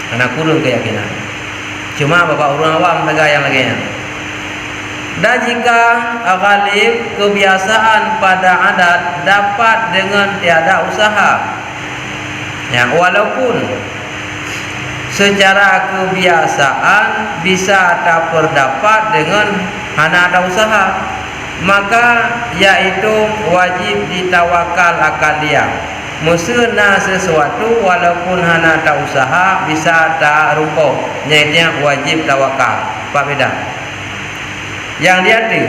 Karena kurang keyakinan. Cuma bapak orang awam tegak yang lainnya. Dan jika ghalib kebiasaan pada adat dapat dengan tiada usaha, ya, walaupun secara kebiasaan bisa tak terdapat dengan hana ada usaha, maka yaitu wajib ditawakal akan dia. Musna sesuatu walaupun hana ada usaha bisa tak rumput, nyatanya wajib tawakal. Apa beda? Yang dia tu,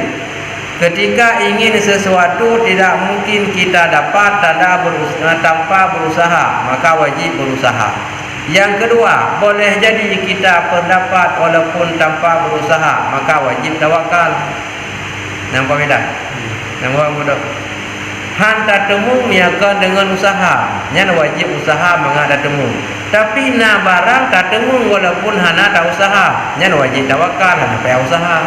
ketika ingin sesuatu tidak mungkin kita dapat tanpa berusaha, maka wajib berusaha. Yang kedua, boleh jadi kita pendapat walaupun tanpa berusaha, maka wajib tawakal. Nampak beda? Nampak bodoh? Han tak temu miakan dengan usaha, nyan wajib usaha mangada temu. Tapi na barang tak temu walaupun hana tak usaha, nyan wajib tawakal, hana payah usaha.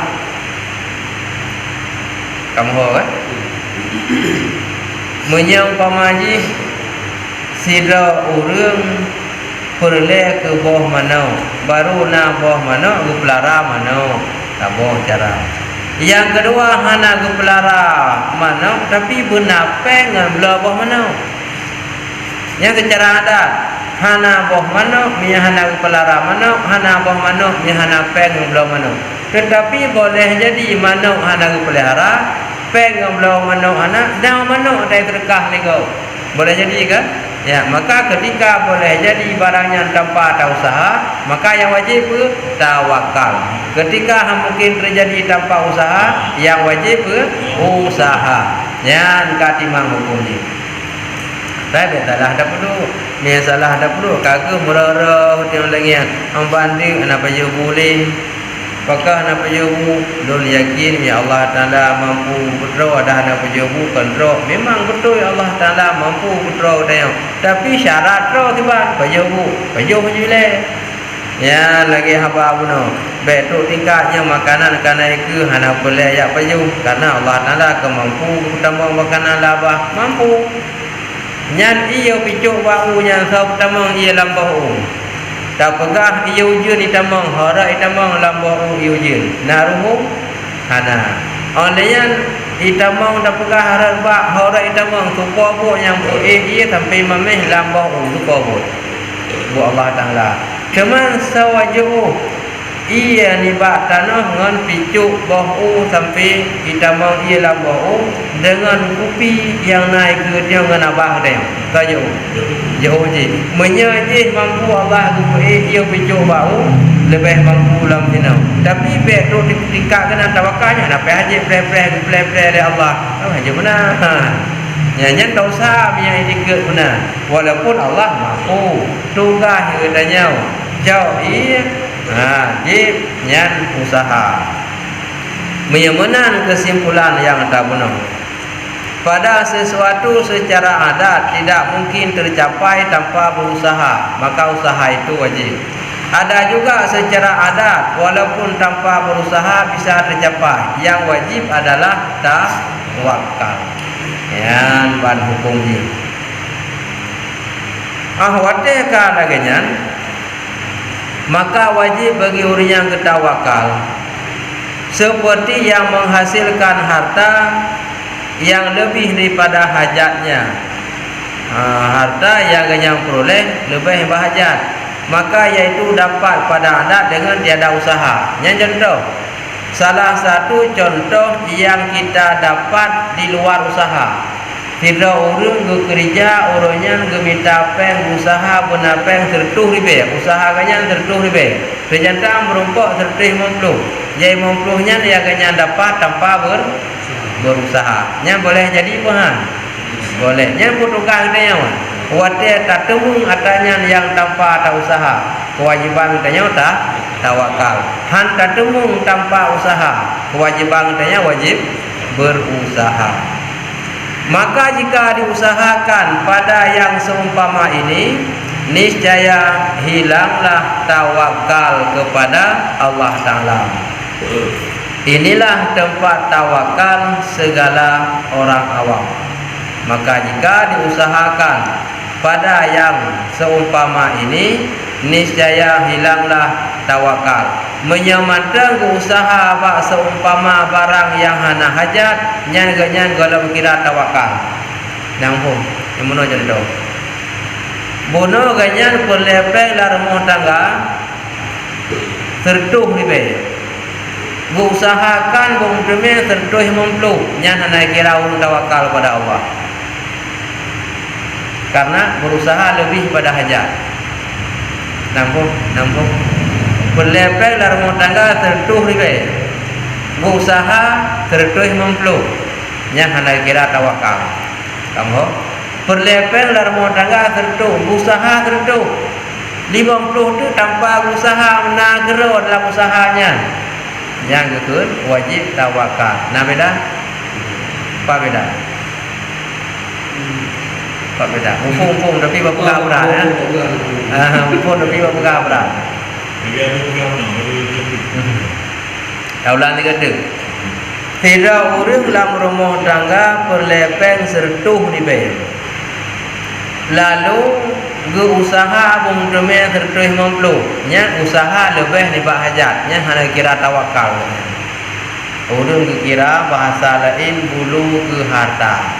Kamu tahu kan? Menyang pamaji sida urang perle ke boh mana, baru na boh mana, gupelara mana, tak boh cara. Yang kedua hana gupelara mana, tapi benape ngan belah boh mana. Yang secara adat hana boh mana, minya hana gupelara mana, hana boh mana, minya hana pe ngan belah mana. Tetapi boleh jadi mana hana gupelara, pe ngan belah mana hana, dah mana dari terkah nego. Boleh jadi kan? Ya, maka ketika boleh jadi barangnya tanpa ada usaha, maka yang wajib tawakal. Ketika mungkin terjadi tanpa usaha, yang wajib usaha. Yang katimang hukumnya. Tapi salah ada perlu, ni salah ada perlu. Kagak merara yang lagi yang banding apa je boleh. Apakah nak pejabu dul yakin ya Allah Taala mampu betul ada pejabu kontrol. Memang betul ya Allah Taala mampu betul dia. Tapi syarat tu tiba pejabu jule. Ya lagi haba buno. Betul tingkatnya makanan kana ke hana boleh ya pejabu karena Allah Taala kemampu tambah makanan labah mampu. Nyan iyo picuk bau yang pertama ia lambau. Tak pegah ia ujun itamang hara itamang lambau ia ujun naruhu hana onlayan itamang tak pegah hara itamang tupa bu yang ia sampai mameh lambau tupa bu Allah Taala cuman sawaju ia ni bak tanah dengan picuk bahu sampai itamang ia lambau dengan kupi yang naik ke dia dengan abah dia tajuk jauh je menyaji mampu Allah tu ia picuk bau lebih mampu dalam jinau tapi baik tu tingkat kena tawakalnya nak haji play dari Allah haji benar nyanyi tak usah yang dikit benar walaupun Allah mampu tugas katanya jauh jib nyan usaha menyamanan kesimpulan yang tak benar pada sesuatu secara adat tidak mungkin tercapai tanpa berusaha, maka usaha itu wajib. Ada juga secara adat walaupun tanpa berusaha bisa tercapai. Yang wajib adalah tawakal. Yang ban hukumnya. Ahwateka laganya, maka wajib bagi orang yang ketawakal seperti yang menghasilkan harta yang lebih daripada hajatnya, harta yang peroleh lebih berhajat, maka yaitu dapat pada adat dengan tiada usaha. Yang contoh, salah satu contoh yang kita dapat di luar usaha. Tidak orang bekerja, orangnya minta peng usaha benar peng tertuh ribe, usaha kanya tertuh ribe. Ternyata merumpok tertuh mempluh, jadi mempluhnya dia kanya dapat tanpa berusaha. Nya boleh jadi bahan. Boleh. Nya putukang dia mah. Wate tak temu atanya yang tanpa ada usaha. Kewajiban dia tak tawakal. Han tak temu tanpa usaha. Kewajiban dia wajib berusaha. Maka jika diusahakan pada yang seumpama ini, niscaya hilanglah tawakal kepada Allah Taala. Inilah tempat tawakal segala orang awam. Maka jika diusahakan pada yang seumpama ini, niscaya hilanglah tawakal. Menyamatan usaha bak seumpama barang yang hana hajat nyan kalau kira tawakal. Nangpun, yang mana jadi tahu. Bono ganyan perlepeng lah rumah tangga tertuh ni be. Usahakan bumdeme tertuh memplu nyan hana kira urun tawakal pada Allah. Karena berusaha lebih pada hajat. Nampak. Berlepek dalam rumah tangga tertuh ribe. Berusaha tertuh memplu. Yang hendak kira tawakal. Kamu berlepek dalam rumah tangga tertuh. Berusaha tertuh. 50 tu tanpa berusaha menagero dalam usahanya. Yang itu wajib tawakal. Nah beda? Apa beda? Apa beda? Mumpung tapi berpegang berat ya. Mumpung tapi berpegang berat. Daulan tiga tu. Tidak orang dalam rumah tangga perlepeng sertuh di bayar. Lalu usaha bumdeme sertuh memplu. Nya usaha lebih ni bak hajat. Nya hana kira tawakal. Orang kira bahasa lain bulu ke harta.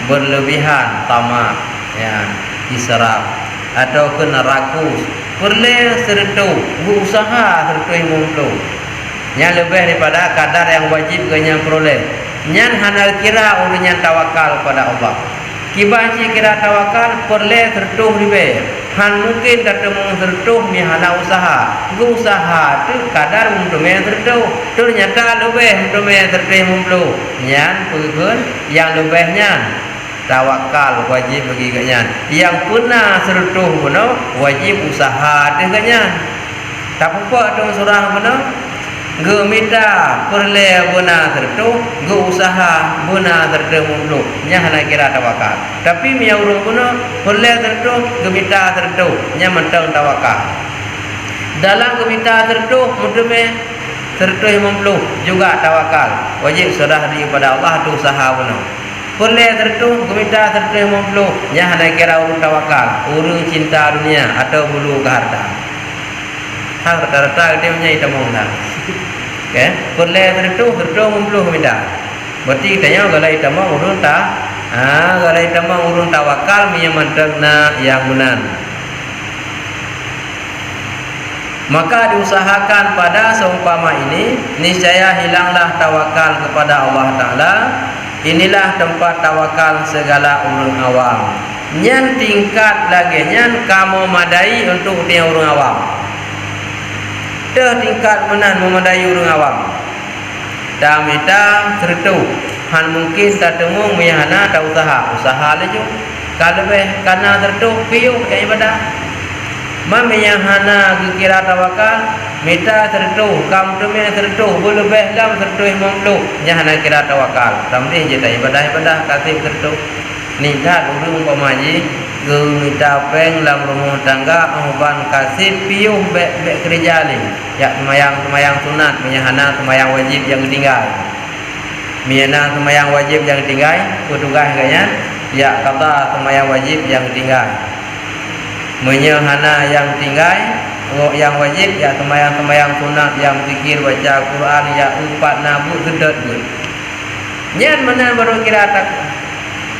Berlebihan tamak ya israf atau kena rakus perle sertu berusaha sertu memplu yang lebih daripada kadar yang wajib kenyang peroleh nyan hana kira urunnya tawakal pada Allah kibanci kira tawakal perle sertu ribe han mungkin datang sertu mi hana usaha tu kadar untuk men sertu ternyata lebih untuk men sertu memplu nyan pun yang lebihnya tawakal wajib bagi kanyan. Yang pernah sertuh benar wajib usaha dengannya. Tak apa dong surah benar. Gemita perle benar sertuh, ge usaha benar sertuh mulu. Nya hana kira tawakal. Tapi mi urung benar perle sertuh, gemita sertuh, nya mentang tawakal. Dalam gemita sertuh mudeme sertuh mulu juga tawakal. Wajib serah diri pada Allah tu usaha benar. Boleh tertuh, gemita tertuh mempelu. Yang hana kira urung tawakal, urung cinta dunia atau bulu ke harta. Hang rata-rata dia punya itamong dah. Okay? Boleh tertuh mempelu gemita. Berarti kitanya kalau itamong urung tak, kalau itamong urung tawakal punya mantegna yang benar. Maka diusahakan pada seumpama ini, niscaya hilanglah tawakal kepada Allah Ta'ala. Inilah tempat tawakal segala orang awam. Nyan tingkat lagi nyan kamu madai untuk dia orang awam. Dah tingkat menan memadai orang awam. Dah minta tertu. Han mungkin tak temu mihana tak usaha laju. Kalau karena tertu piu yang ibadah. Mami yang hana kira tawakal minta tertu, kamu tu minta tertu, boleh dalam tertu mempelu. Yang hana kira tawakal, tamri je tak ibadah kasih tertu. Ni dah dulu pemaji, minta peng dalam rumah tangga, umpan kasih piuh bek kerja ni. Ya semayang sunat, hana semayang wajib yang tinggal. Miana semayang wajib yang tinggal, petugas kaya. Ya kata semayang wajib yang tinggal. Menyahana yang tinggal, yang wajib ya semayang sunat, yang zikir baca Quran ya 4 nabu sedot pun. Nyan mana baru kira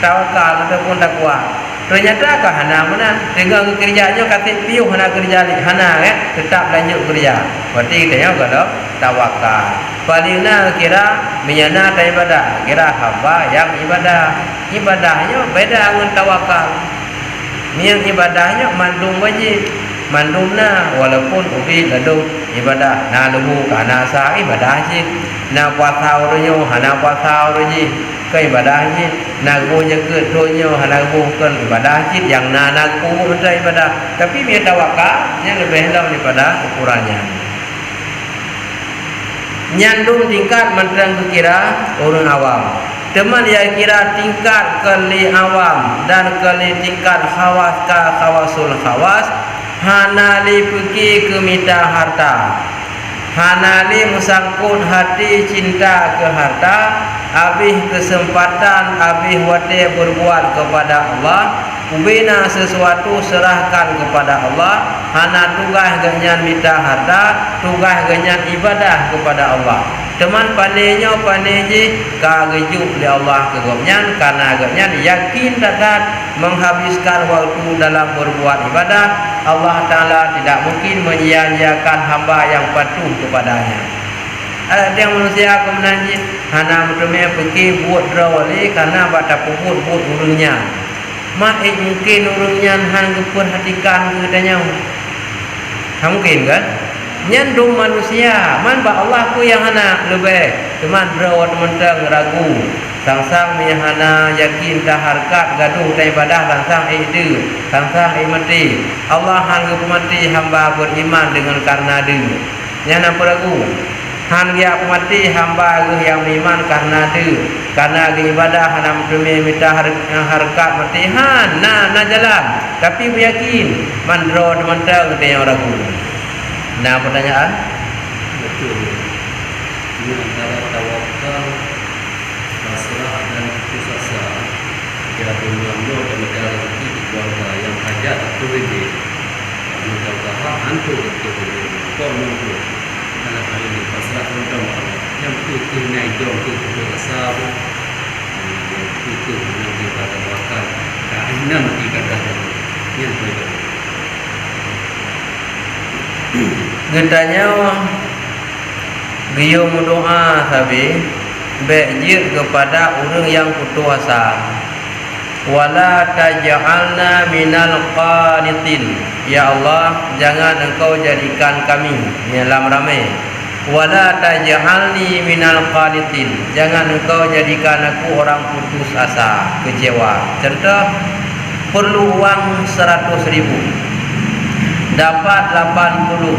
tawakal ataupun takwa. Ternyata kah hana mana dengan kerjanya kata piu hana kerja hana tetap lanjut kerja. Berarti kita kalau tawakal. Palingna kira menyana ibadah, kira hamba yang ibadahnya beda dengan tawakal. Yang ibadahnya mandung wajib, mandungna walaupun ubi ladung ibadah na lubu kana sa ibadah je na puasa orangnya hana puasa orangnya ke ibadah je na gunya ke donya hana bukan ibadah je yang na ku macam ibadah tapi dia tawakal yang lebih dalam daripada ukurannya nyandung tingkat menterang kira orang awam. Teman yang kira tingkat kali awam dan kali tingkat khawas ka khawasul khawas hanali pergi ke minta harta, hanali musangkut hati cinta ke harta, habis kesempatan habis wate berbuat kepada Allah ubina sesuatu serahkan kepada Allah. Hana tugas ganyan minta harta, tugas ganyan ibadah kepada Allah. Teman pandainya pandai je kagejuk oleh Allah kegopnyan karena agaknya yakin dapat menghabiskan waktu dalam berbuat ibadah. Allah Ta'ala tidak mungkin menyia-nyiakan hamba yang patuh kepadanya. Ada yang manusia kemenanji hana bertemu pergi buat drawali karena baca puput buat urungnya. Mak mungkin urungnya han keperhatikan katanya. Mungkin kan? Nyandung manusia, man ba Allah ku yang hana lebih. Teman drawat mentang ragu. Sangsang mihana yakin dah harkat gaduh dan ibadah langsang itu, langsang mati. Allah han mati hamba beriman dengan karena dia. Nyana ragu. Han dia mati hamba yang beriman karena dia. Karena ibadah hana demi minta harkat mati han na jalan. Tapi yakin man drawat mentang dia ragu. Nah, pertanyaan? Betul. Ini antara tawakal, pasrah dan putus asa. Jika bermula dan negara rezeki di keluarga yang hajat atau ini, maka usaha hantu betul. Kau nunggu. Dalam hal ini pasrah tentang Allah. Yang itu naik jom itu putus asa. Yang itu nanti pada tawakal. Karena mati kata yang berbeda. Getanya Giyo doa sabi Bejir kepada orang yang putus asa. Wala taj'alna minal qanitin. Ya Allah, jangan engkau jadikan kami dalam ramai. Wala taj'alni minal qanitin. Jangan engkau jadikan aku orang putus asa, kecewa. Contoh, perlu uang 100.000, dapat 80,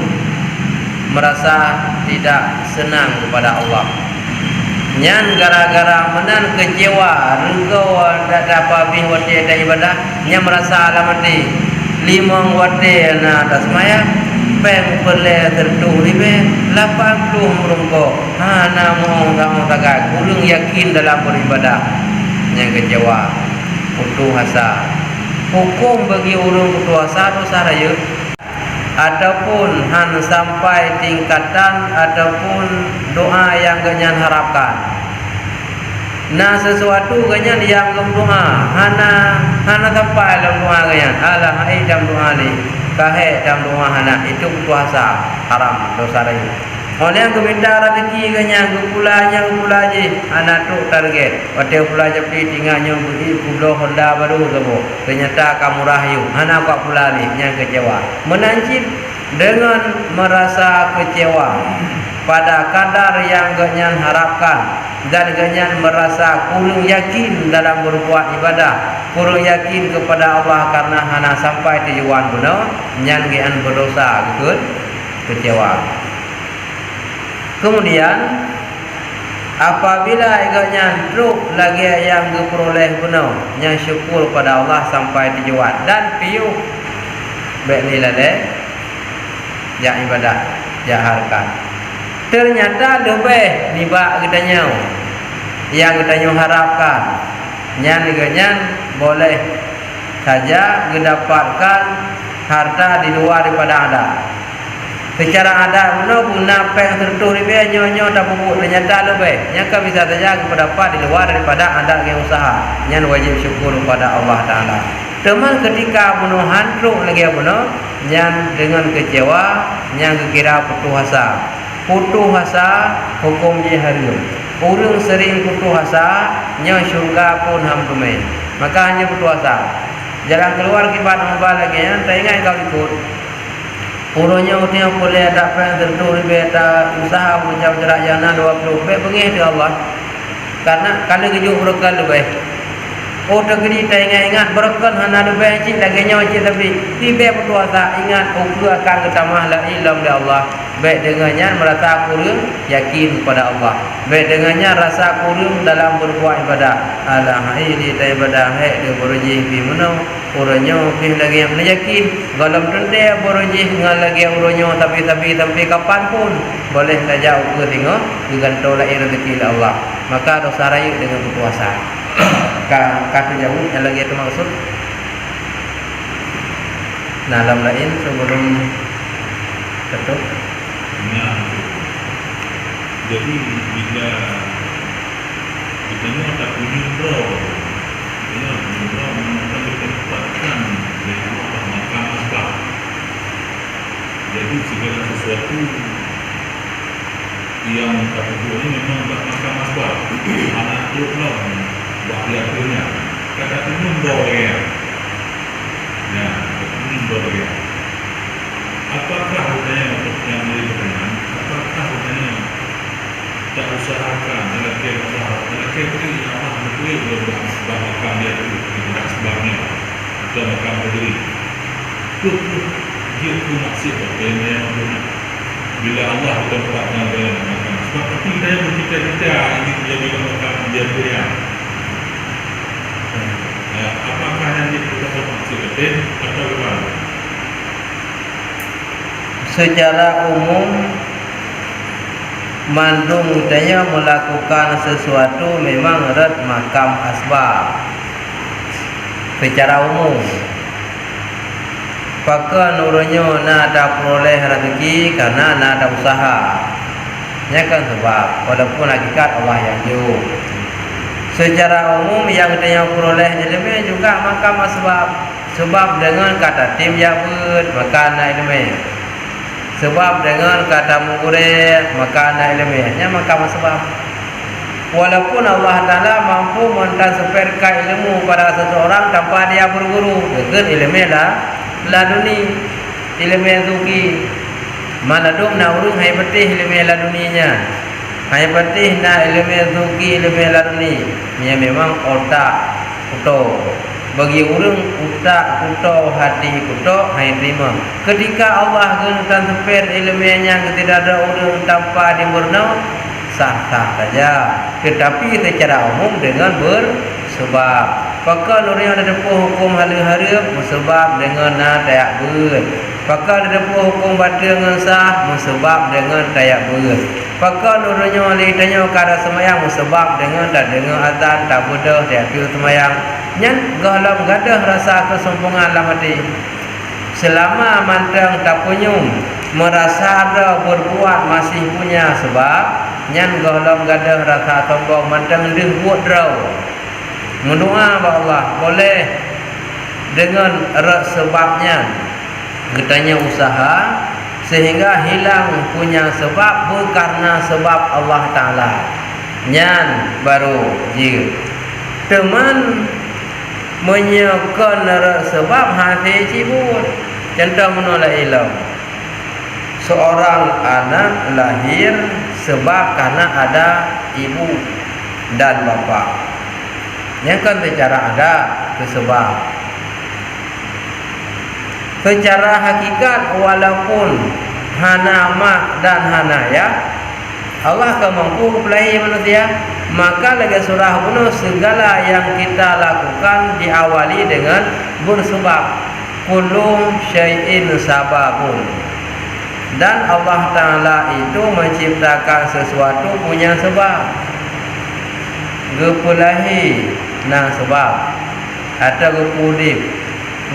merasa tidak senang kepada Allah. Nyan gara-gara menan kecewa, rengkau tak dapat bih wati ada ibadah, nyan merasa alamati 5 wati na atas maya, peng perle tertuh ribe 80 merungkau. Hana mohon kamu tagak, ulung yakin dalam beribadah. Nyan kecewa, putus asa. Hukum bagi orang putus asa dosa raya. Ataupun han sampai tingkatan ataupun doa yang ganyan harapkan. Nah sesuatu ganyan yang doa hana sampai dalam doa ganyan. Alah hai dalam doa ni, kahe dalam doa hana itu puasa haram dosa raya. Oleh yang keminta rezeki ganyan gupulanya je anak tu target. Hotel pula je pi tinggalnya beri pulau Honda baru sabo. Ternyata kamu rahayu. Hana kok pula ni yang kecewa. Menancip dengan merasa kecewa pada kadar yang ganyan harapkan dan ganyan merasa kurang yakin dalam berbuat ibadah, kurang yakin kepada Allah karena hana sampai tujuan benar, nyan gian berdosa gitu, kecewa. Kemudian apabila agaknya truk lagi yang diperoleh benar, yang syukur pada Allah sampai tujuan dan piu baiklah deh, ya ibadah, ya harkat. Ternyata lebih nibak katanya yang katanya harapkan, yang agaknya boleh saja mendapatkan harta di luar daripada ada. Secara ada guna peng tertuh lebih nyonya tak pupuk ternyata lebih. Yang kau bisa saja mendapat di luar daripada ada yang usaha. Yang wajib syukur kepada Allah Taala. Teman ketika bunuh hantruk lagi bunuh, yang dengan kecewa, yang kira putus asa. Putus asa hukum jihad. Orang sering putus asa, nya syurga pun hampir. Maka hanya putus asa. Jalan keluar kibat hamba lagi yang tak ingat kau ikut. Urunya utia boleh ada apa yang tertuh beta usaha menjauh jarak jana 20 be pengih di Allah. Karena kalau kejuk berkal lebih. Oh tegeri tak ingat berkal hana lebih cik lagi nyawa cik tapi tiba berpuasa ingat uku akan ketamah la ilam di Allah. Baik dengannya merasa kurang yakin kepada Allah. Baik dengannya rasa kurang dalam berbuat ibadah. Alah ini tak ibadah hek dia berujih bi menau. Orangnya lebih lagi yang yakin. Kalau tentu berujih dengan lagi orangnya tapi kapan pun boleh saja ukur tengok digantung lahir rezeki Allah. Maka dosa raya dengan berpuasa. Kata jauh yang lagi itu maksud dalam lain sebelum tutup. Nah, jadi bila kita ni tak punya bro, kita akan ditempatkan di bawah makam asbab. Jadi segala sesuatu yang kata ini memang makam asbab. Anak tu lah buat akhirnya. Kata tu bro ya. Ya, ini bro ya. Apakah hutanya untuk yang beli berkenan? Apakah hutanya tak usahakan lelaki beri Allah betul berbahas makam dia itu tidak sebabnya atau makam berdiri tu dia tu maksud yang benar bila Allah tempatkan dalam makam sebab tapi saya bercita-cita ini menjadi makam dia berdiri apakah yang kita maksud betul atau bagaimana? Secara umum mandung tanya melakukan sesuatu memang red makam asbab secara umum. Maka nurunyo nak ada peroleh rezeki karena nak ada usaha. Nya kan sebab walaupun hakikat Allah yang jauh. Secara umum yang tanya peroleh ilmu juga makam asbab. Sebab dengan kata tim jabut maka nak ilmu. Sebab dengan kata murid maka nak ilmiahnya maka sebab walaupun Allah Ta'ala mampu mentransferkan ilmu pada seseorang tanpa dia berguru dengan ilmu laduni ilmu zuki mana dum na urung hai betih ilmu laduninya hai betih na ilmu zuki ilmu laduni ia memang otak utuh bagi orang utak kuto hati kuto hai terima ketika Allah gunakan transfer ilmiahnya tidak ada orang tanpa dimurna sah-sah saja tetapi secara umum dengan bersebab maka nurnya ada hukum hari-hari bersebab dengan tayak ber maka ada hukum batal dengan sah bersebab dengan tayak ber maka nurnya ditanya kada semayang bersebab dengan tak dengar azan tak bodoh tak kira semayang nyan galam gadah rasa kesempurnaan dalam hati selama mantang tak punyum merasa ada berbuat masih punya sebab nyan galam gadah rasa sombong mantang dia buat draw mendoa kepada Allah boleh dengan sebabnya katanya usaha sehingga hilang punya sebab bukan sebab Allah Ta'ala nyan baru jir teman menyekan sebab hati cibut contoh menolak ilmu seorang anak lahir sebab karena ada ibu dan bapa yang kan secara ada sebab secara hakikat walaupun hana mak dan hana ya Allah akan mampu mempelai manusia maka lagi surah bunuh segala yang kita lakukan diawali dengan bersebab kullu syai'in sababun dan Allah Ta'ala itu menciptakan sesuatu punya sebab gepulahi na sebab atau gepudip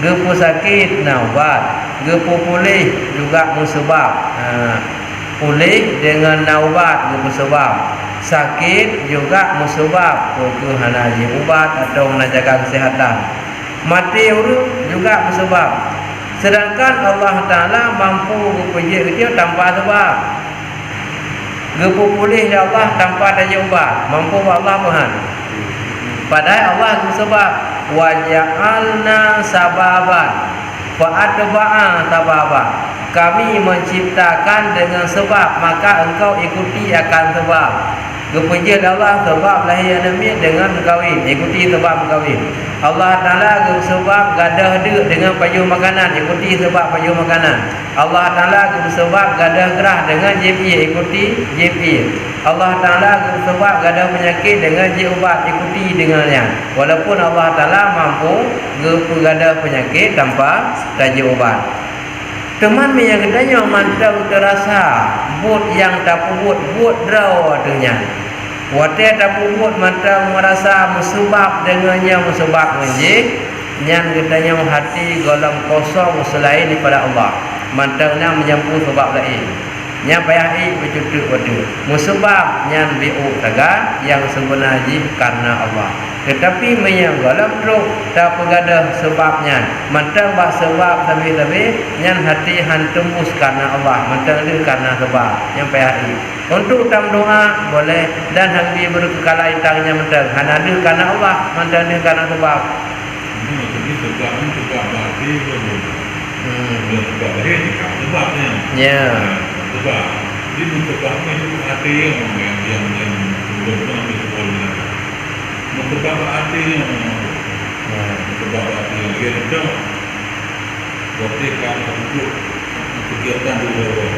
gepu sakit na ubat gepu pulih juga musebab pulih dengan naubat bersebab sakit juga musabab ke hanaji ubat atau menjaga kesehatan mati urut juga bersebab sedangkan Allah Ta'ala mampu berpijak dia tanpa sebab gepu pulih ya Allah tanpa ada ubat mampu Allah Tuhan padahal Allah bersebab wa ja'alna sababan fa atba'a sababan kami menciptakan dengan sebab maka engkau ikuti akan sebab kepujian Allah sebab lahir Nabi dengan berkahwin ikuti sebab berkahwin Allah Ta'ala sebab gadah dek dengan baju makanan ikuti sebab baju makanan Allah Ta'ala sebab gadah gerah dengan JP ikuti JP Allah Ta'ala sebab gadah penyakit dengan ubat ikuti dengannya walaupun Allah Ta'ala mampu gadah penyakit tanpa tajuk ubat teman yang katanya mantang terasa buat yang tak buat draw adanya wadah tak buat mantang merasa musabab dengannya musabab menjih Nyan katanya hati golong kosong selain daripada Allah. Mantangnya menyambung sebab lain. Nya payah bercutuk pada musabab nyan bi'u taga yang sebenarnya karena Allah. Tetapi menyang golong teruk tak pegadah sebabnya. Mantang bak sebab tapi nyan hati han tembus karena Allah. Mantang dia karena sebab yang payah untuk tam doa boleh dan hangbi berkekala intangnya mantang han ada karena Allah, mantang dia karena sebab. Jadi sebab ni sebab berarti sebab lahir jika sebabnya. Ya. Sebab jadi sebabnya itu hati yang belum ambil sekolah. Sebab hati yang sebab hati yang dia itu waktu kan untuk kegiatan dulu.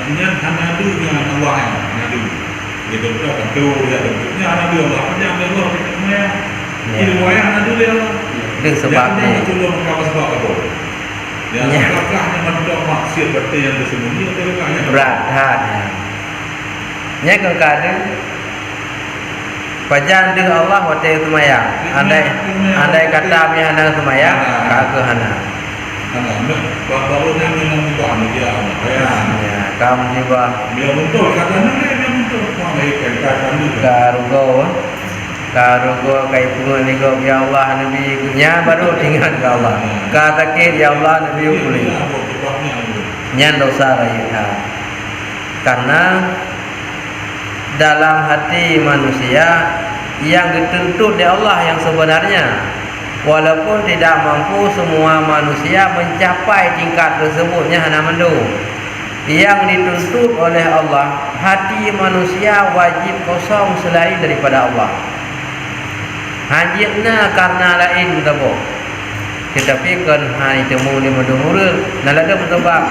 Ini hanya ada yang Allah yang ada. Dia berdoa kan tu dia bentuknya ada Allah. Yang Allah semuanya. Ini wayang ada dia Allah. Itu sebabnya. Yang itu kamu sebab apa? Yang apakah manusia maksiat berarti yang tersembunyi atau bukannya? Berat hati. Nya kadang Pajan dengan Allah waktu itu semayang. Andai kata punya anak semayang, kagak hana. Baru yang membuat dia, Ya, kamu juga. Dia betul katanya dia betul. Karugo kai pungan ni go ya Allah Nabi nya baru tinggal ke Allah. Kata ke ya Allah Nabi boleh. Nya dosa raya. Karena dalam hati manusia yang dituntut di Allah yang sebenarnya, walaupun tidak mampu semua manusia mencapai tingkat tersebutnya hana mendung. Yang dituntut oleh Allah, hati manusia wajib kosong selain daripada Allah. Hajitna karena lain tabo. Tetapi kan hai temu ni mendumur, nalada sebab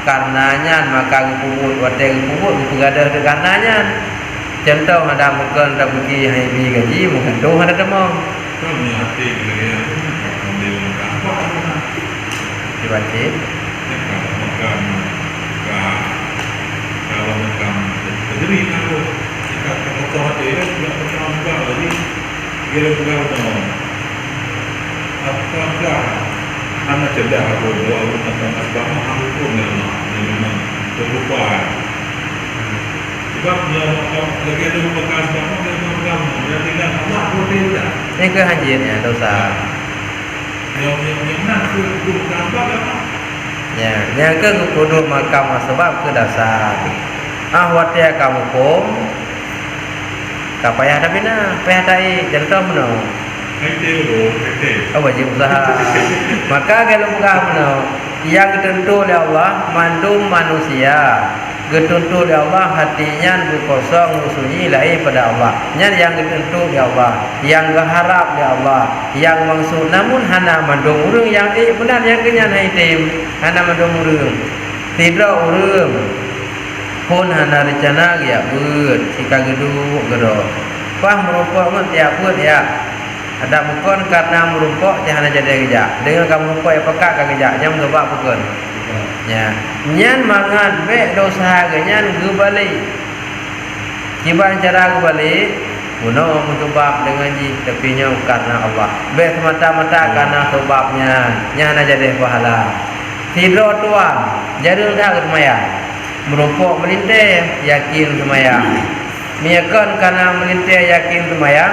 karenanya maka kubur watai kubur berada karenanya. Contoh ada mungkin tak pergi hai bi gaji mungkin tu ada demam. Kami hati dia ambil apa? Dibaca. Kalau macam jadi kalau kita kata hati dia tidak pernah buka lagi. Dia bukan tahu. Apakah anak cerdas aku bawa tentang asbab aku pun memang terlupa. Sebab dia lagi ada bekas asbab dia bukan dia tinggal Allah pun dia. Ini ke hajitnya dosa. Yang nak duduk gambar apa? Ya, yang ke duduk makam sebab ke dasar. Watia kamu pun kapayah dah bina, payah tai contoh meno. Oh wajib usaha. Maka kalau bukan meno, yang ditentu oleh Allah mandum manusia. Ditentu oleh Allah hatinya berkosong sunyi lain pada Allah. Yang ditentu oleh Allah, yang berharap oleh Allah, yang maksud namun hana mandum urang yang benar yang kenyan haitim, hana mandum urang. Tidak urang pun hana rencana ya ber jika geduk gedo pah merumpok ngut ya pun ya ada mukon karena merumpok jangan jadi kerja dengan kamu merumpok ya pekak ka kerja jam sebab pukul ya nyan mangan be dosa ganyan ge balik kiban cara ge balik uno mencoba dengan ji tapi nya karena Allah be semata-mata karena sebabnya nyana jadi pahala tidur tuan jadi dah kemayang merumpok melintih yakin semayang. Miakan karena melintih yakin semayang,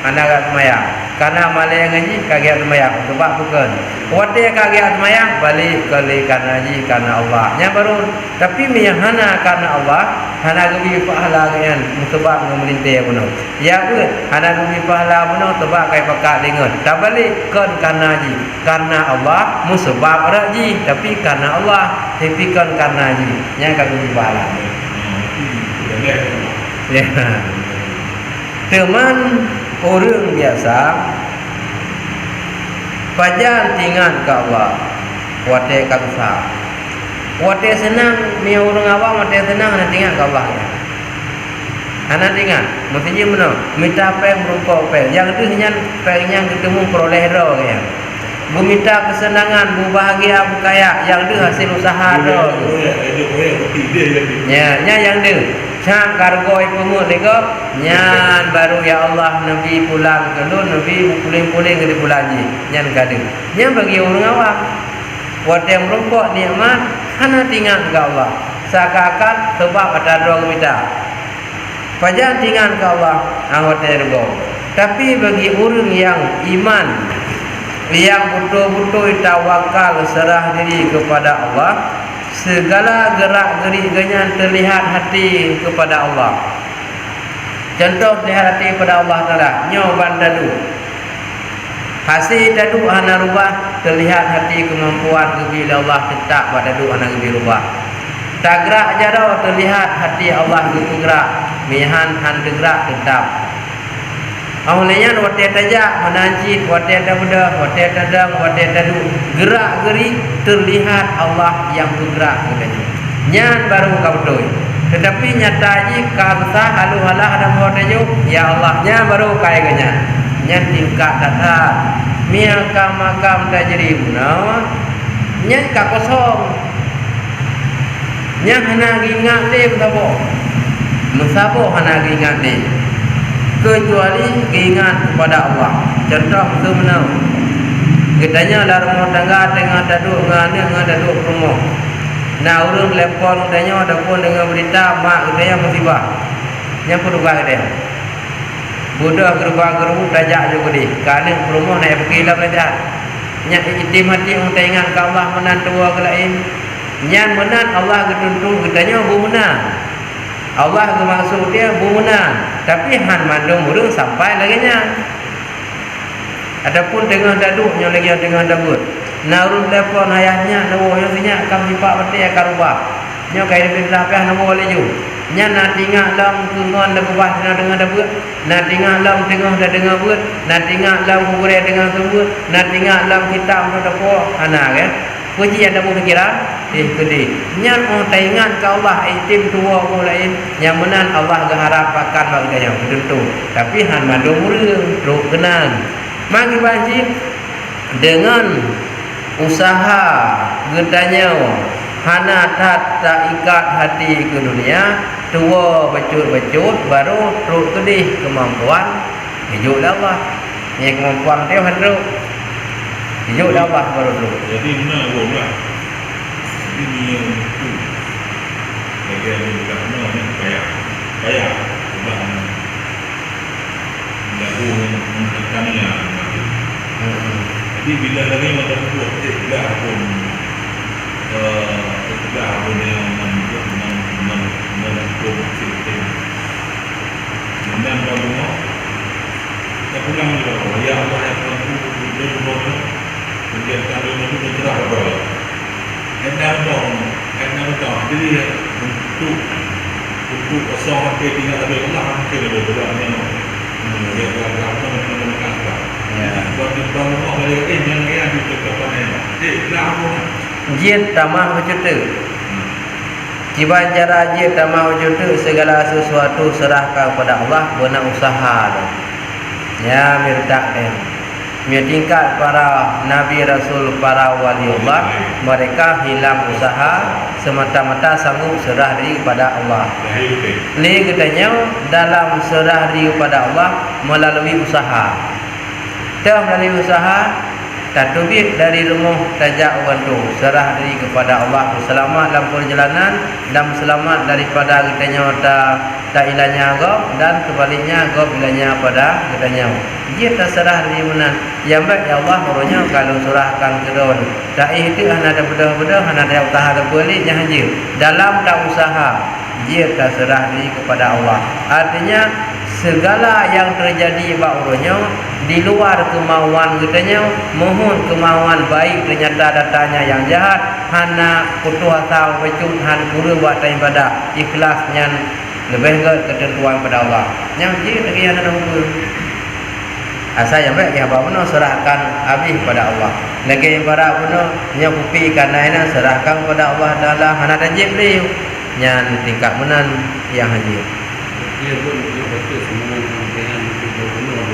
anak semayang. Karena malai ngaji kaget semayang. Sebab bukan. Waktu kaget semayang balik kali karena ji karena Allah. Yang baru tapi hana karena Allah, hana gebi pahala kan sebab melintih puno. Ya betul. Hana gebi pahala puno sebab kai pakak dengar. Tak balik kan karena ji karena Allah musabab raji tapi karena Allah tapi kan karena ji nya gebi pahala. Ya. Teman orang biasa pajan tinggal ke Allah wate kaksa wate senang mi orang awam wate senang nak tinggal ke Allah ya anak tinggal mestinya mana minta peng berupa peng yang tu hanya pengnya ketemu peroleh ro ya bu minta kesenangan bu bahagia bu kaya yang tu hasil usaha ro ya yang tu Cak kargoi pengut lega nyan baru ya Allah Nabi pulang ke lu Nabi puling-puling ke pulang je nyan gade. Nyan bagi orang awam. Wate merokok nikmat hana tinggal ke Allah. Seakan sebab ada dua kita. Pajan tinggal ke Allah wate rego. Tapi bagi orang yang iman yang betul-betul tawakal serah diri kepada Allah, segala gerak-geriknya terlihat hati kepada Allah. Contoh terlihat hati kepada Allah Taala, nyoban dadu. Hasil dadu hana rubah, terlihat hati kemampuan bila Allah tetap pada dadu hana rubah. Tagrak jaro terlihat hati Allah gerak, mihan han gerak tetap. Awalnya wate tajak menancit, wate tada, wate tadang, wate tadu, gerak-gerik terlihat Allah yang bergerak katanya. Nyan baru kau betul. Tetapi nyatanya kata halu halah ada muatnya ya Allahnya baru kaya ganya. Nyan tingkat tata, miaka makam tajri munawa, nyan ka kosong. Nyan hana gingat deh betapa. Musabo hana gingat deh. Kecuali keingat kepada Allah. Contoh sebenarnya katanya dalam rumah tangga tengah duduk dengan duduk rumah. Nah urang telepon katanya ada pun dengan berita mak katanya musibah. Yang perlu dia. Budak gerbang tajak juga di. Karena rumah naik berkilau saja. Nyak itim hati untuk ingat ke Allah menan tua ke lain. Nyan menan Allah ketuntung katanya bu menang. Allah bermaksud dia bumenang, tapi han mandung murung sampai lagi nya. Adapun tengah daduknya lagi tengah dabut. Narun telepon ayahnya, nawo yang sinya kam sipak beti akan rubah. Nyo kai lebih lapeh nawo leju. Nya na tinggal lam kungon dak ubah dengan dabut. Na tinggal lam tengah dak dengan but, na tinggal lam kubure dengan sumber, na tinggal lam kitab dak po ana kan. Puji ada pikiran gede. Nyan oh taingan ke Allah itim tua ko lain yang menan Allah geharap akan bagaya tentu. Tapi han mandung murung ruk kenang. Magi wajib dengan usaha gedanya hana tak ikat hati ke dunia tua becut-becut baru ruk kedih kemampuan hidup Allah. Ni kemampuan dia hendak hidup Allah baru tu. Jadi mana orang ini yang itu lagi ada bukan mana kaya sebab lagu mentekannya. Jadi bila lagi macam tu tidak pun yang menentukan sistem. Dan kalau tak pulang juga ya Allah yang tentu dia kemudian kalau itu bercerah berdoa. Hendak dong. Jadi untuk kosong hati tinggal ada Allah mungkin ada berdoanya. Dia berdoa menemukan apa. Ya. Buat dibangun oleh yang di depan ini. Lalu Jin tamah wujud. Ciban cara jin tamah wujud segala sesuatu serahkan kepada Allah benar usaha. Ya mirdak dia. Tingkat para Nabi Rasul, para wali Allah, mereka hilang usaha semata-mata sanggup serah diri kepada Allah. Li katanya dalam serah diri kepada Allah melalui usaha. Melalui usaha tatubik dari rumah tajak bantu serah diri kepada Allah, selamat dalam perjalanan dan selamat daripada katanya tak ilahnya agak dan sebaliknya agak ilahnya pada katanya. Dia terserah diri menan. Yang baik ya Allah orangnya kalau surahkan ke daun. Tak itu hanya ada bedah-bedah, hanya ada usaha terpeliknya saja. Dalam tak usaha, dia terserah diri kepada Allah. Artinya segala yang terjadi bak orangnya di luar kemauan katanya, mohon kemauan baik ternyata datanya yang jahat, hana putus asa becut han pura buat ibadah ikhlasnya lebih ke ketentuan pada Allah. Yang dia lagi yang ada hukum. Asal yang baik yang bawa serahkan habis pada Allah. Lagi yang para puno yang kupi karena ini serahkan pada Allah Taala hana tajib beliau. Yang tingkat menan yang haji. Dia pun dia betul semua dengan itu benar.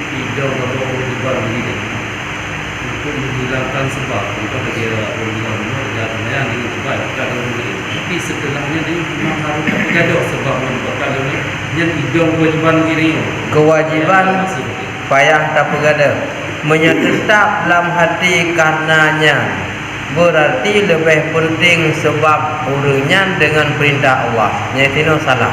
Hijau atau dibar begini untuk menghilangkan sebab untuk dia orang benar jalan yang ini sebab kalau begini. Tapi setelahnya dia memang bergaduh sebab menyebabkan ini yang hidung kewajiban diri. Kewajiban payah tak bergada menyetetap dalam hati karenanya berarti lebih penting sebab urunyan dengan perintah Allah. Nyatino salah.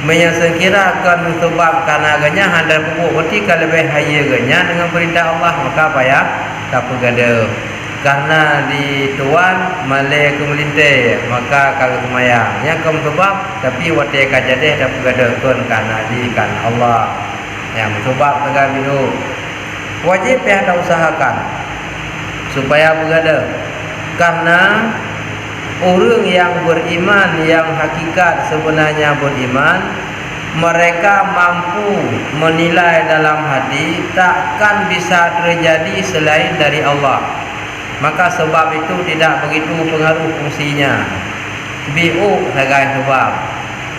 Menyesekirakan sebab karenanya handal pupuk berarti kalau lebih hayaganya dengan perintah Allah maka payah tak bergada. Karena di tuan malai kemelintir maka kalau kemayang yang kamu sebab tapi watai kajadeh tak bergada tuan karena di kan Allah yang sebab tegak biru wajib pihak tak usahakan supaya bergada karena orang yang beriman yang hakikat sebenarnya beriman mereka mampu menilai dalam hati takkan bisa terjadi selain dari Allah. Maka sebab itu tidak begitu pengaruh fungsinya. BO sebagai sebab.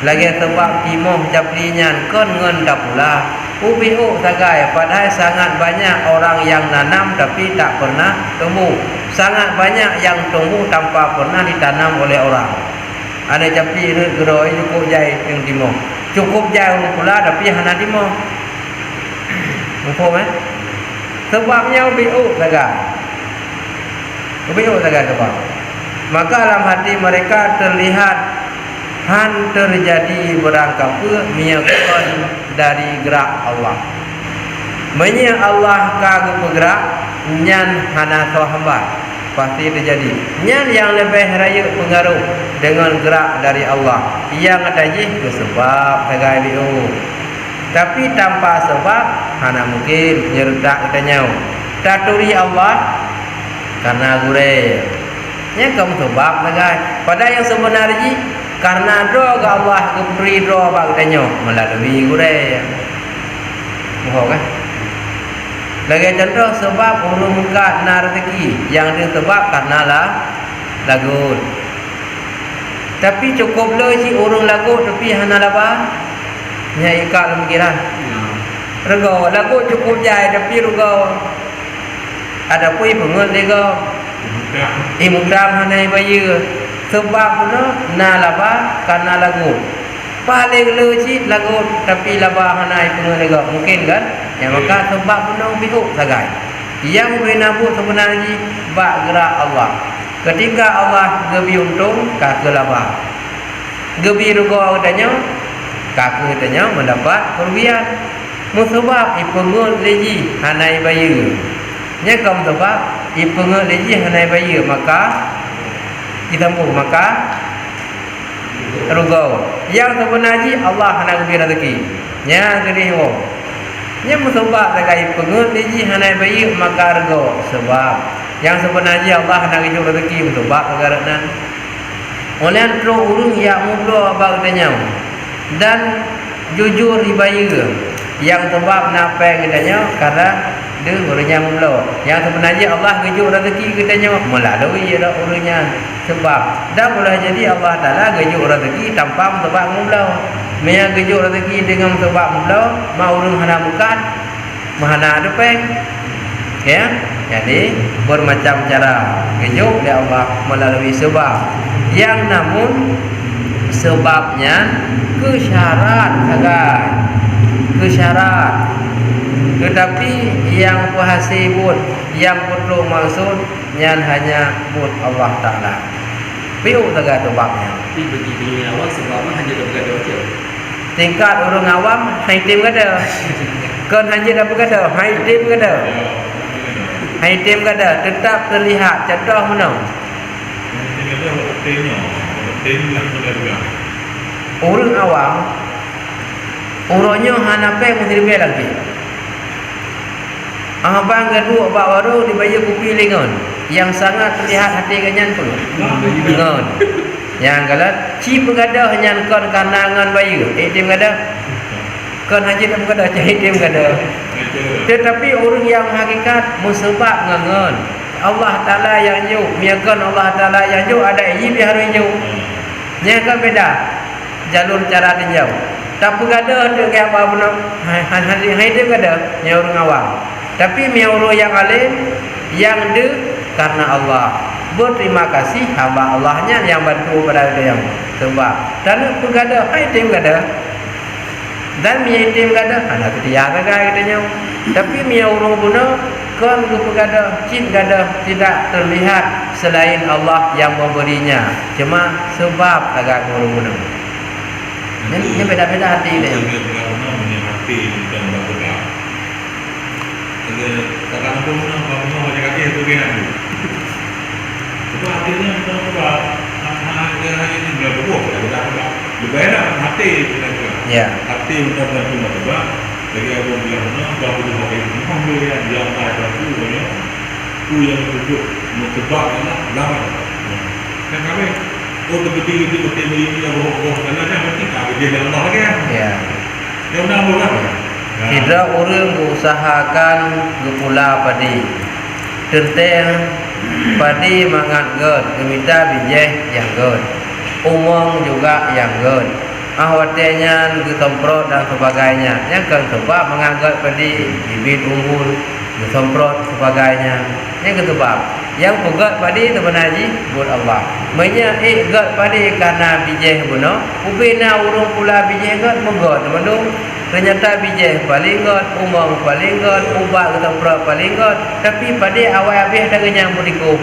Lagi sebab timoh japlinya kan ngen tak pula. UBO sebagai padahal sangat banyak orang yang nanam tapi tak pernah tumbuh. Sangat banyak yang tumbuh tanpa pernah ditanam oleh orang. Ada japli geroi cukup jai yang timoh. Cukup jai pula tapi hana timoh. Faham Sebabnya UBO sebagai Kebiuk tegak kebal. Maka dalam hati mereka terlihat han terjadi berangkap menyakutkan dari gerak Allah. Menya Allah kagak bergerak nyan hana so hamba pasti terjadi. Nyan yang lebih raya pengaruh dengan gerak dari Allah. Yang tadi sebab tegak biu. Tapi tanpa sebab hana mungkin nyerutak katanya. Taturi Allah karena gure nya kamu sebab lagai pada yang sebenarnya karena doa Allah keberi doa bagdanya melalui gure mohon kan lagi contoh sebab urung muka na rezeki yang disebab karena lah lagu tapi cukup le si urung lagu tapi hana laba nya ikat lemikiran rego lagu cukup jai tapi rego ada pui pengen lega imudam hanai bayu sebab no na laba karena lagu paling leci lagu tapi laba hanai pengen lega mungkin kan yang maka sebab no biuk sagai yang benabu sebenarnya bak gerak Allah ketika Allah gebi untung kaki laba gebi rugo katanya kaki katanya mendapat kerugian musabab ipengun leji hanai bayu nya kaum sebab ipengut leji hanai bayi maka kita maka rugau yang sebenarnya Allah hana bagi rezeki nya gede wo nya musabab sebagai ipengut leji hanai bayi maka rugau sebab yang sebenarnya Allah hana bagi rezeki musabab karena oleh tro urung yang mudlo abang tanya dan jujur bayi yang sebab napa katanya karena dia urusnya mula. Yang sebenarnya Allah gejuk rezeki katanya melalui ialah urusnya sebab dan boleh jadi Allah Taala gejuk rezeki tanpa sebab mula. Maya gejuk rezeki dengan sebab mula, mau urus hana bukan mahana depan. Ya. Jadi bermacam cara gejuk oleh Allah melalui sebab. Yang namun sebabnya kesyarat agak kesyarat tetapi yang pahasibun yang perlu maksud yang hanya buat Allah Ta'ala piu tegak sebabnya tapi bagi dunia awam sebabnya hanya dah bergaduh je tingkat orang awam hai tim kada kan hanya dah bergaduh hai tim kada tetap terlihat contoh mana orang awam orangnya hanape mesti lebih lagi abang kedua bak baru dibayar kopi lengan yang sangat terlihat hati kenyan tu lengan yang kalau ci bergadah hanya kon kanangan bayu tim gadah kon haji tak bergadah ci tim gadah tetapi orang yang hakikat musabab ngangan Allah Taala yang ju miakan Allah Taala yang ju ada i biar ju nya kan beda jalur cara tinjau tak bergadah tu ke apa benar hai tim gadah nya orang awam tapi miauro yang alim yang de karena Allah berterima kasih hamba Allahnya yang bantu pada yang sebab dan pun gada hai tim gada dan mi tim gada anak dia gagai katanya tapi mi urung guna kon tu gada cin gada tidak terlihat selain Allah yang memberinya cuma sebab agak urung guna ini beda-beda hati dia Karena punya hati dan bergerak. Kalau pun mau macam itu kan. Sebab hatinya kita sebab hanya ini dia berbuat, dia berbuat. Lebih enak hati kita juga. ya Hati kita cuma sebab lagi aku bilang bahawa dia pakai mobil yang ada tu banyak. Tu yang tunjuk sebabnya lama. Kan kami betul ini yang roh karena dia mesti kami dia dalam Allah kan. ya Yang nak buat apa? tidak orang usahakan gepula padi tentang padi mangat ged gemita bijeh yang ged umong juga yang ged ahwatnya getomprot dan sebagainya yang kan sebab menganggap padi bibit unggul getomprot sebagainya yang kedua yang pegat padi teman haji buat Allah banyak ged padi karena bijeh buno ubina urung pula bijeh ged megot teman ternyata bijeh paling god, umang paling god, ubah ketempat paling god. Tapi pada awal habis ada yang beriku.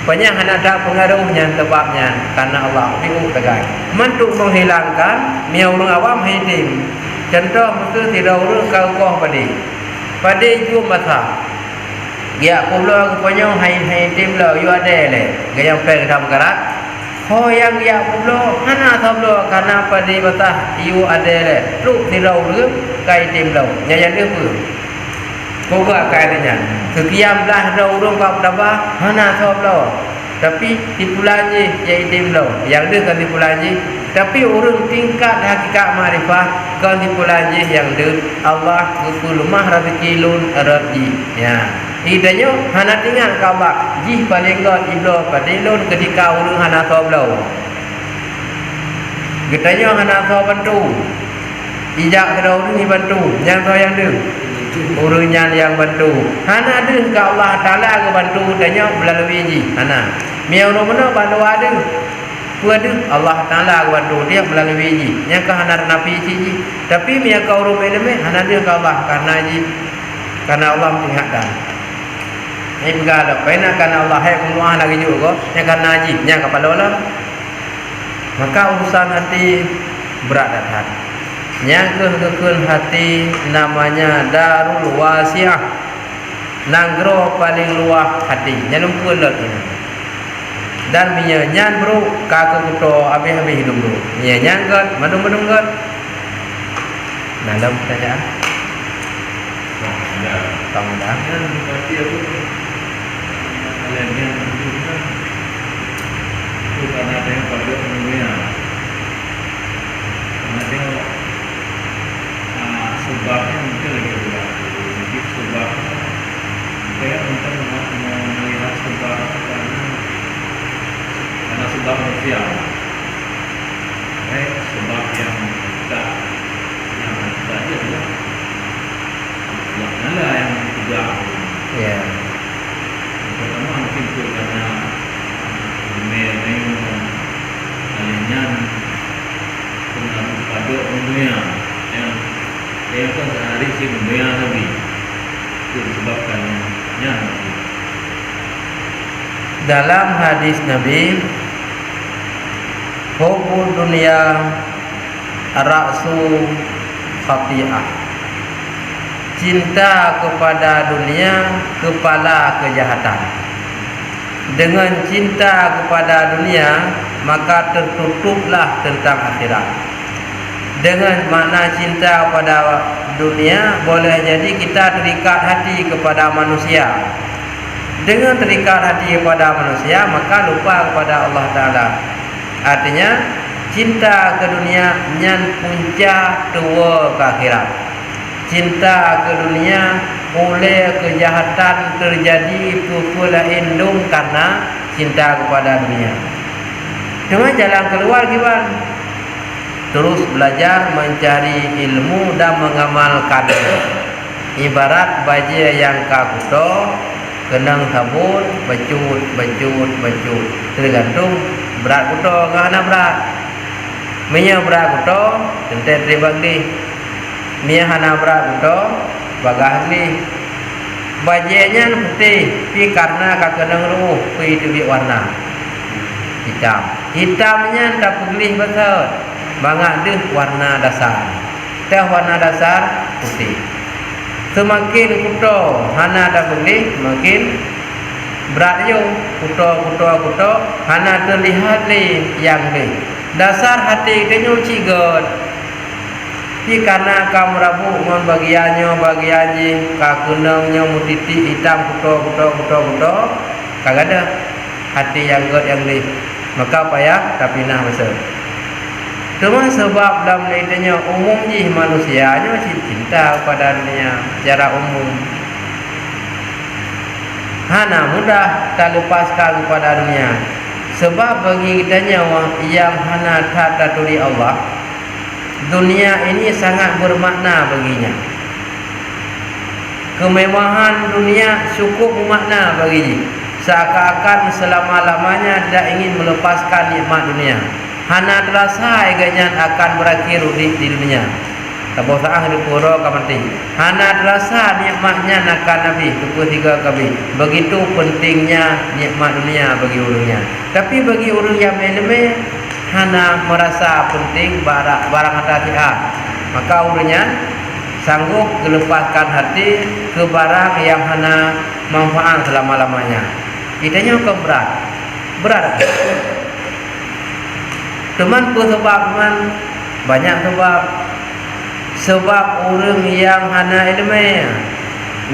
Banyak anak ada pengaruhnya sebabnya karena Allah biu tegai. Untuk menghilangkan miau orang awam hidim. Contoh mesti tidak urus kau pada. Pada itu masa. Ya pulau punya hidim lah, you ada le. Gaya pergi dalam kerat. Oh yang ya pulau mana tablo karena pada batah you ada le lu tidak urus kai tim lau yang dia pun kau gak kaitnya sekian belah dah urus kau berapa mana tablo tapi tipulannya ya tim lau yang dia kan tipulannya tapi urus tingkat hakikat makrifah kan tipulannya yang dia Allah kulumah rezeki lun rezeki ya idanya hana tinggal kabak jih paling god iblo padilun ketika urung hana toblau getanya hana to bantu ijak kedau ni bantu yang to yang dia urungnya yang bantu hana ada ke Allah Taala ke bantu tanya melalui ji hana miau no mana bantu ada ada Allah Taala ke bantu dia melalui ji yang ke hana nabi ji tapi miau ke urung eleme hana dia ke Allah karena ji karena Allah mengingatkan ini berada pena karena Allah hai kumua lagi juga yang karena haji yang kepala Allah maka urusan hati berat datang yang kekekun hati namanya darul wasiah nanggro paling luah hati jangan lupa lagi dan minyak nyan bro kaku kuto habis-habis hidup bro minyak nyan kat madung-madung kat dalam pertanyaan kamu dah Berarti aku lainnya menunjukkan itu karena ada yang pada umumnya karena tengok sebabnya mungkin lagi berlaku jadi sebabnya saya untuk melihat sebab karena sebab manusia sebab yang tak aja adalah Allah yang tidak ya pertama mungkin itu karena memang alinyan pengaruh pada dunia yang kan sehari si dunia Nabi itu disebabkannya dalam hadis Nabi hubbud dunia ra'su khati'ah cinta kepada dunia kepala kejahatan dengan cinta kepada dunia maka tertutuplah tentang akhirat dengan makna cinta kepada dunia boleh jadi kita terikat hati kepada manusia dengan terikat hati kepada manusia maka lupa kepada Allah Ta'ala artinya cinta ke dunia nyan punca tua ke akhirat cinta ke dunia oleh kejahatan terjadi kepula indung karena cinta kepada dunia. Cuma jalan keluar gimana? Terus belajar mencari ilmu dan mengamalkan. Ibarat baja yang kakuto kenang sabun becut tergantung berat kuto ke mana berat Mia beraguto tente tribagli. Mia hana beraguto bagahli. Bajenya putih, pi karena kakenang ruh, pi itu warna hitam. Hitamnya tak pegli betul. Bangak deh warna dasar. Teh warna dasar putih. Semakin kuto hana tak pegli, makin berat yo. Kuto hana terlihat li yang ni. Dasar hati kenyo cigot. Pi karena kamu rabu ngon bagiannya kakunangnya mutiti hitam kuto kagak ada hati yang god yang ni maka payah tapi nah masa cuma sebab dalam leitanya umum ji manusianya cinta kepadanya secara umum hana mudah tak lepaskan kepada dunia sebab bagi kitanya yang hana tak taturi Allah dunia ini sangat bermakna baginya. Kemewahan dunia cukup bermakna baginya. Seakan-akan selama-lamanya tidak ingin melepaskan nikmat dunia. Hana terasa agaknya akan berakhir di dunia. Tabah saah di pura kamati. Hana terasa nikmatnya akan Nabi. Tuku 3 kali. Begitu pentingnya nikmat dunia bagi orangnya. Tapi bagi orang yang meleme hana merasa penting barang hati maka urutnya sanggup melepaskan hati ke barang yang hana manfaat selama-lamanya. Kitanya ke berat teman pun sebab teman banyak sebab orang yang hana ilmu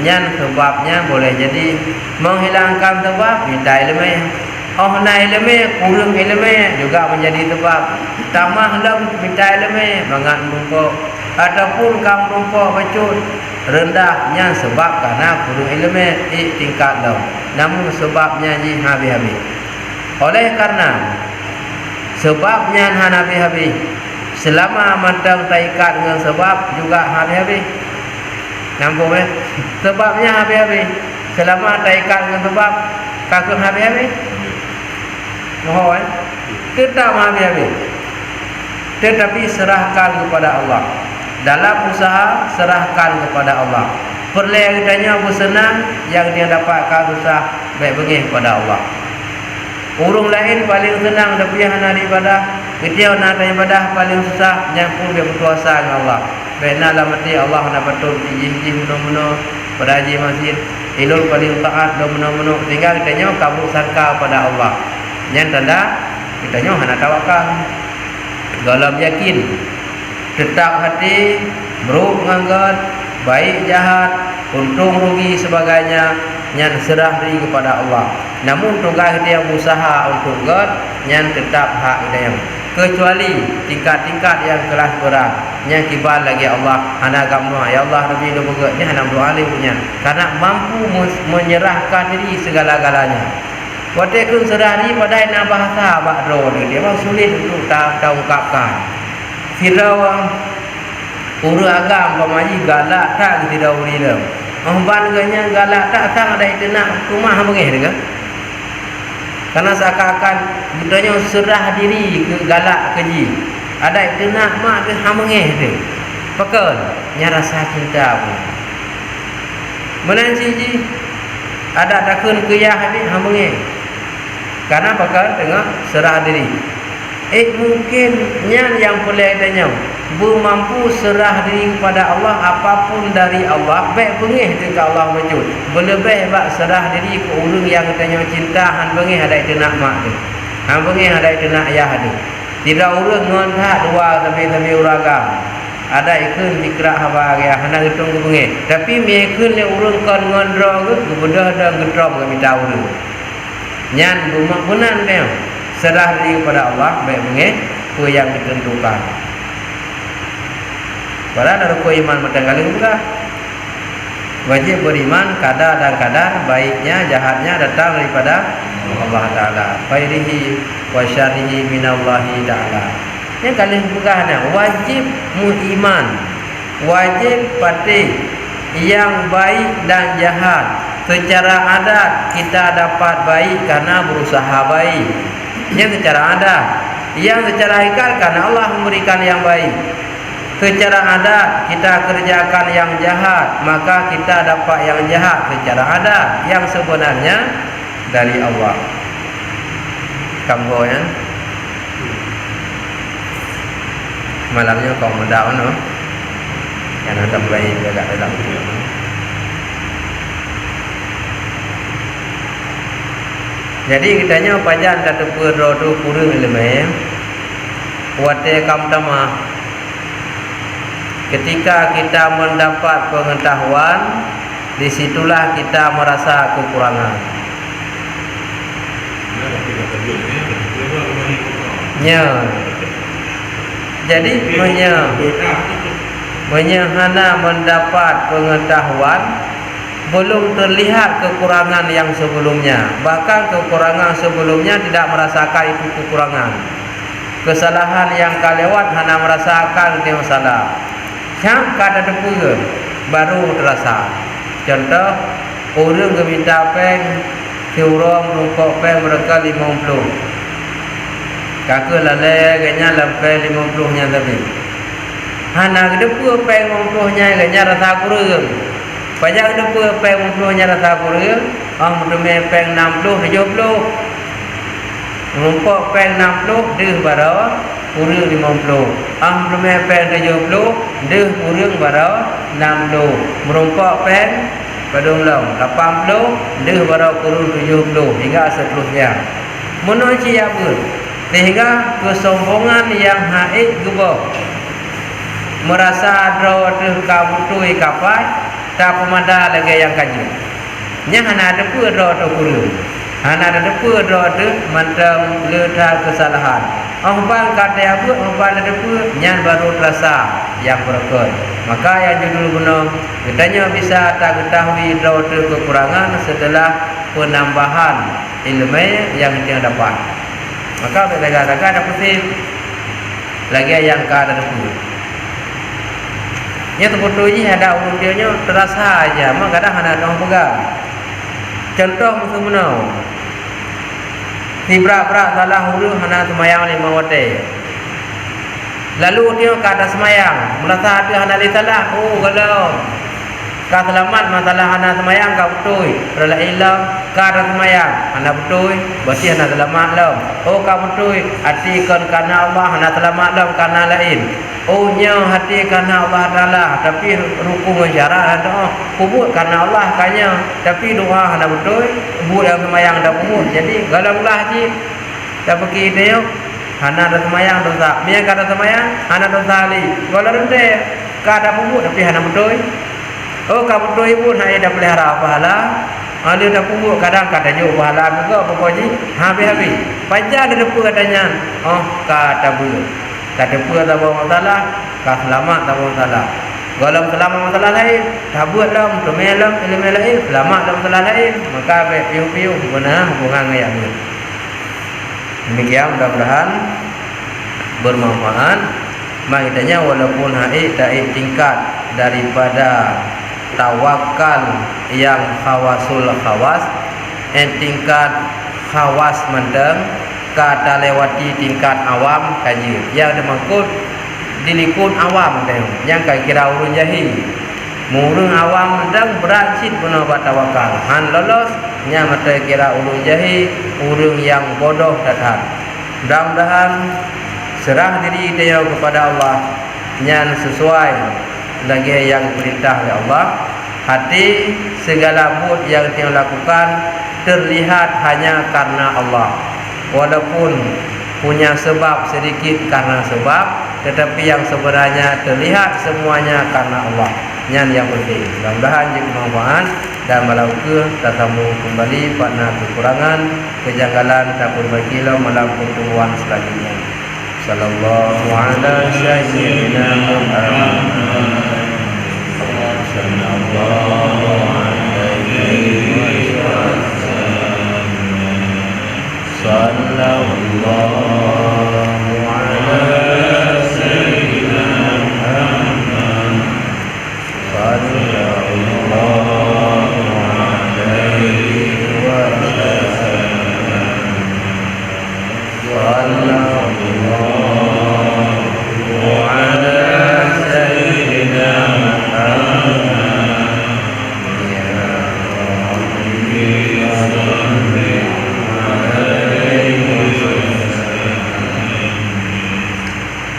nyan sebabnya boleh jadi menghilangkan sebab minta ilmu. Oh na ilmu kurang ilmu juga menjadi sebab tambah dalam minta ilmu mangat rumput ataupun kamu rumput bacut rendahnya sebab karena kurang ilmu tingkat dalam namun sebabnya ji habis-habis oleh karena sebabnya habis-habis selama matang taikat dengan sebab juga habis-habis nampak sebabnya habis-habis selama taikat dengan sebab kakun habis-habis mohon tetap habis-habis tetapi serahkan kepada Allah dalam usaha serahkan kepada Allah perlegannya bersenang yang dia dapatkan usaha baik bengih kepada Allah urung lain paling senang tapi hana ibadah ketia nak ibadah paling susah yang pun dia berkuasa dengan Allah bena la mati Allah nak betul jih muno-muno pada haji masjid ilul paling taat do muno-muno tinggal kitanya kabur sangka pada Allah yang tanda kitanya hana tawakal dalam yakin tetap hati beruk nganggat baik jahat untung rugi sebagainya yang serah diri kepada Allah namun tugas dia berusaha untuk God yang tetap hak dia kecuali tingkat-tingkat yang kelas berat yang kibal lagi Allah hana gamno ya Allah Nabi do begatnya hana doa punya karena mampu menyerahkan diri segala-galanya. Waktu itu serari pada nak bahasa bakro dia memang sulit untuk tak ungkapkan. Firdaus urus agam pemaji galak tak tidak uri dah. Amban ganya galak tak ada itu nak rumah bengih dengan. Karena seakan-akan budanya serah diri ke galak keji. Ada itu nak mak ke hamengih tu. Pakal nya rasa cinta pun. Menanci ji ada takun kuyah habis hamengih. Karena bakal tengah serah diri. Mungkin yang boleh tanya bermampu serah diri kepada Allah apapun dari Allah baik bengih dekat Allah wujud berlebih bak serah diri ke orang yang tanya cinta han bengih ada itu nak mak tu han bengih ada itu nak ayah tu tidak orang ngontak dua tapi uragam ada ikun dikrak haba ya hana hitung bengih tapi mekun le orang kon ngondro ke bedah dah gedrom ke minta orang nyan rumah punan dia serah diri kepada Allah baik bengih ku yang ditentukan padahal ada ku iman matang kali juga wajib beriman kadar dan kadar baiknya jahatnya datang daripada Allah Ta'ala khairihi wa syarrihi minallahi ta'ala yang kali bukannya wajib iman wajib pati yang baik dan jahat secara adat kita dapat baik karena berusaha baik yang secara adat Yang secara hakikat karena Allah memberikan yang baik. Secara adat kita kerjakan yang jahat, maka kita dapat yang jahat secara adat. Yang sebenarnya dari Allah. Kamu ya? Malamnya kau mendaun, no? Yang ada baik juga dalam. Jadi kitanya pajan tak terperodu kurung ilmu. Wate kamtama. Ketika kita mendapat pengetahuan, disitulah kita merasa kekurangan. Ya. Jadi menyehana mendapat pengetahuan, belum terlihat kekurangan yang sebelumnya. Bahkan kekurangan sebelumnya tidak merasakan itu kekurangan. Kesalahan yang kalewat hanya merasakan itu salah. Yang kata depur baru terasa. Contoh, orang minta peng, orang rukuk peng mereka 50. Kakak lalai kayaknya lampai 50-nya tapi. Hana depur peng 50-nya kayaknya rasa kurang. Pajak depur peng 50-nya rasa kurang. Mudah peng 60, 70. Rukuk peng 60 dia baru kurang 50. Belum pen 70, deh kurang baru 60. Merompak pen padung long 80, deh baru kurang 70 hingga seterusnya. Menuju apa? Sehingga kesombongan yang haid gubah. Merasa draw deh kabutui kapai, tak pemada lagi yang kaji. Nya hana ada pun draw tu kurang. Hana ada pun draw tu mantang letak kesalahan. Bang kata apa? Bang ada apa? Nyan baru terasa yang berkot. Maka yang judul guna katanya bisa tak ketahui draw kekurangan setelah penambahan ilmu yang kita dapat. Maka berlaga-laga ada putih lagi yang kada ada putih. Nya tu ini ada urut dia terasa aja. Mak kadang ada orang pegang. Contoh musuh menau. Berak-berak salah hulu hana semayang 5 waktu. Lalu dia kata semayang, merasa dia hana li salah. Oh kalau ka selamat masalah hana semayang ka betul. Rela ilang ka ada semayang hana betul, berarti hana selamat lam. Oh ka betul, hati kan karena Allah hana selamat lam karena lain. Oh nya hati karena Allah Taala tapi rukun syarat doa kubur karena Allah kanya tapi doa hana betul kubur yang semayang dah kubur. Jadi galamlah ji tak pergi dia hana ada semayang dosa. Dia kata semayang hana dosa li. Kalau rende kada kubur tapi hana betul. Oh ka betul ibu hai dah pelihara pahala. Dia dah kubur kadang kata jo pahala juga pokoknya habis-habis. Panjang ada depa katanya. Oh kata bu kata pun tak bawa masalah, kau selamat tak bawa masalah. Kalau selamat masalah lain, tak buat dalam, temelam, ilmu lain, selamat dalam masalah lain, maka piu-piu benar hubungan yang ini. Demikian mudah-mudahan bermanfaat. Maknanya walaupun haid tak tingkat daripada tawakal yang khawasul khawas, tingkat khawas mendeng. Kata lewati tingkat awam kaji yang dimaksud dilikun awam teh yang kira urun jahil murung awam dan berancit benar tawakal han lolos nya mata kira urun jahil urung yang bodoh datang. Mudah-mudahan serah diri dia kepada Allah yang sesuai lagi yang perintah oleh Allah. Hati segala bud yang dia lakukan terlihat hanya karena Allah. Walaupun punya sebab sedikit karena sebab, tetapi yang sebenarnya terlihat semuanya karena Allah. Yang penting. Mudah-mudahan jadi bermanfaat dan malauke tatamu kembali pada kekurangan, kejanggalan tak berbagilah malam pertemuan selanjutnya. Sallallahu ala sayyidina Muhammad. Sallallahu alaihi wasallam. Sallallahu ala sayyidina Muhammad. Sallallahu alaihi wasallam. Sallallahu Allah.